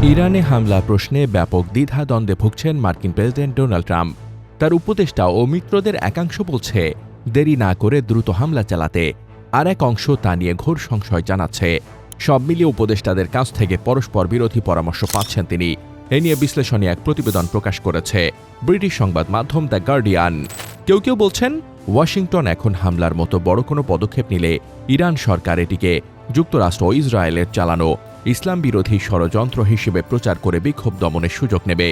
ইরানে হামলা প্রশ্নে ব্যাপক দ্বিধাদ্বন্দ্বে ভুগছেন মার্কিন প্রেসিডেন্ট ডোনাল্ড ট্রাম্প। তার উপদেষ্টা ও মিত্রদের একাংশ বলছে দেরি না করে দ্রুত হামলা চালাতে, আর এক অংশ তা নিয়ে ঘোর সংশয় জানাচ্ছে। সব মিলিয়ে উপদেষ্টাদের কাছ থেকে পরস্পর বিরোধী পরামর্শ পাচ্ছেন তিনি। এ নিয়ে বিশ্লেষণী এক প্রতিবেদন প্রকাশ করেছে ব্রিটিশ সংবাদ মাধ্যম দ্য গার্ডিয়ান। কেউ কেউ বলছেন ওয়াশিংটন এখন হামলার মতো বড় কোনো পদক্ষেপ নিলে ইরান সরকার এটিকে যুক্তরাষ্ট্র ও ইসরায়েলের চালানো ইসলাম বিরোধী ষড়যন্ত্র হিসেবে প্রচার করে বিক্ষোভ দমনের সুযোগ নেবে।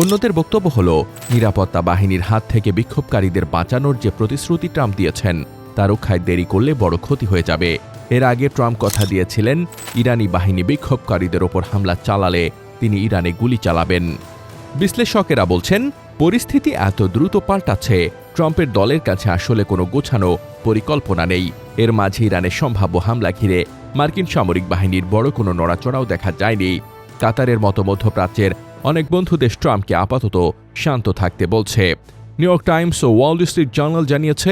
অন্যদের বক্তব্য হল, নিরাপত্তা বাহিনীর হাত থেকে বিক্ষোভকারীদের বাঁচানোর যে প্রতিশ্রুতি ট্রাম্প দিয়েছেন তা রক্ষায় দেরি করলে বড় ক্ষতি হয়ে যাবে। এর আগে ট্রাম্প কথা দিয়েছিলেন ইরানি বাহিনী বিক্ষোভকারীদের ওপর হামলা চালালে তিনি ইরানে গুলি চালাবেন। বিশ্লেষকেরা বলছেন, পরিস্থিতি এত দ্রুত পাল্টাচ্ছে, ট্রাম্পের দলের কাছে আসলে কোনো গোছানো পরিকল্পনা নেই। এর মাঝে ইরানের সম্ভাব্য হামলা ঘিরে মার্কিন সামরিক বাহিনীর বড় কোনো নড়াচড়াও দেখা যায়নি। কাতারের মতো মধ্যপ্রাচ্যের অনেক বন্ধু দেশ ট্রাম্পকে আপাতত শান্ত থাকতে বলছে। নিউ ইয়র্ক টাইমস ও ওয়াল স্ট্রিট জার্নাল জানিয়েছে,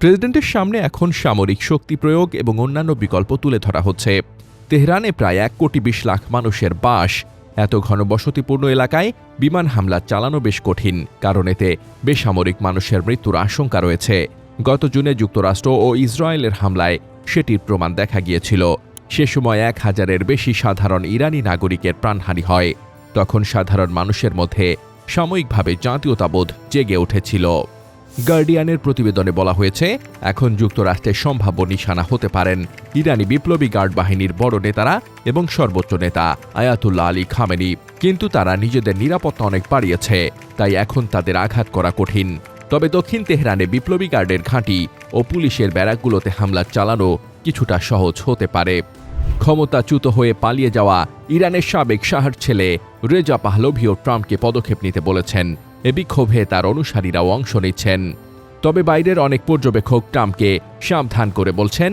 প্রেসিডেন্টের সামনে এখন সামরিক শক্তি প্রয়োগ এবং অন্যান্য বিকল্প তুলে ধরা হচ্ছে। তেহরানে প্রায় 1,20,00,000 মানুষের বাস। এত ঘনবসতিপূর্ণ এলাকায় বিমান হামলা চালানো বেশ কঠিন, কারণ এতে বেসামরিক মানুষের মৃত্যুর আশঙ্কা রয়েছে। গত জুনে যুক্তরাষ্ট্র ও ইসরায়েলের হামলায় সেটির প্রমাণ দেখা গিয়েছিল। সে সময় 1,000-এর বেশি সাধারণ ইরানি নাগরিকের প্রাণহানি হয়। তখন সাধারণ মানুষের মধ্যে সাময়িকভাবে জাতীয়তাবোধ জেগে উঠেছিল। গার্ডিয়ানের প্রতিবেদনে বলা হয়েছে, এখন যুক্তরাষ্ট্রের সম্ভাব্য নিশানা হতে পারেন ইরানি বিপ্লবী গার্ড বাহিনীর বড় নেতারা এবং সর্বোচ্চ নেতা আয়াতুল্লাহ আলী খামেনি। কিন্তু তারা নিজেদের নিরাপত্তা অনেক বাড়িয়েছে, তাই এখন তাদের আঘাত করা কঠিন। তবে দক্ষিণ তেহরানে বিপ্লবী গার্ডের ঘাঁটি ও পুলিশের ব্যারাকগুলোতে হামলা চালানো কিছুটা সহজ হতে পারে। ক্ষমতাচ্যুত হয়ে পালিয়ে যাওয়া ইরানের সাবেক শাহর ছেলে রেজা পাহলভিও ট্রাম্পকে পদক্ষেপ নিতে বলেছেন। এ বিক্ষোভে তার অনুসারীরাও অংশ নিচ্ছেন। তবে বাইরের অনেক পর্যবেক্ষক ট্রাম্পকে সাবধান করে বলছেন,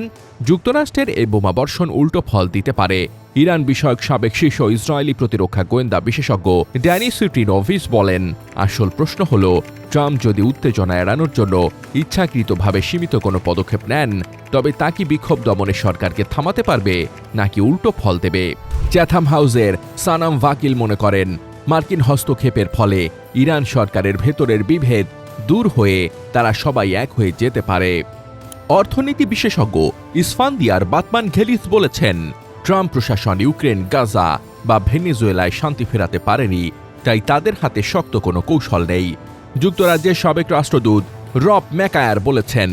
যুক্তরাষ্ট্রের এই বোমাবর্ষণ উল্টো ফল দিতে পারে। ইরান বিষয়ক সাবেক শীর্ষ ইসরায়েলি প্রতিরক্ষা গোয়েন্দা বিশেষজ্ঞ ড্যানি সিট্রিনোভিচ বলেন, আসল প্রশ্ন হল, ট্রাম্প যদি উত্তেজনা এড়ানোর জন্য ইচ্ছাকৃতভাবে সীমিত কোনো পদক্ষেপ নেন, তবে তা কি বিক্ষোভ দমনে সরকারকে থামাতে পারবে, নাকি উল্টো ফল দেবে? চ্যাথাম হাউসের সানাম ওয়াকিল মনে করেন, মার্কিন হস্তক্ষেপের ফলে ইরান সরকারের ভেতরের বিভেদ দূর হয়ে তারা সবাই এক হয়ে যেতে পারে। অর্থনীতি বিশেষজ্ঞ ইসফান্দিয়ার বাতমান ঘেলিস বলেছেন, ট্রাম্প প্রশাসন ইউক্রেন, গাজা বা ভেনেজুয়েলায় শান্তি ফেরাতে পারেনি, তাই তাদের হাতে শক্ত কোনো কৌশল নেই। যুক্তরাজ্যের সাবেক রাষ্ট্রদূত রব ম্যাকায়ার বলেছেন,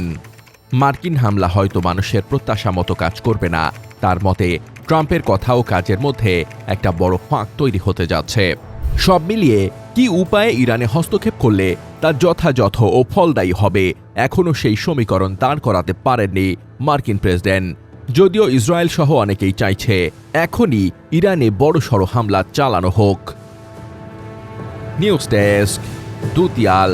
মার্কিন হামলা হয়তো মানুষের প্রত্যাশা মতো কাজ করবে না। তার মতে ট্রাম্পের কথা ও কাজের মধ্যে একটা বড় ফাঁক তৈরি হতে যাচ্ছে। সব মিলিয়ে কি উপায়ে ইরানে হস্তক্ষেপ করলে তা যথাযথ ও ফলদায়ী হবে, এখনও সেই সমীকরণ দাঁড় করাতে পারেননি মার্কিন প্রেসিডেন্ট। যদিও ইসরায়েল সহ অনেকেই চাইছে এখনই ইরানে বড়সড় হামলা চালানো হোক। News desk, দুতিয়াল।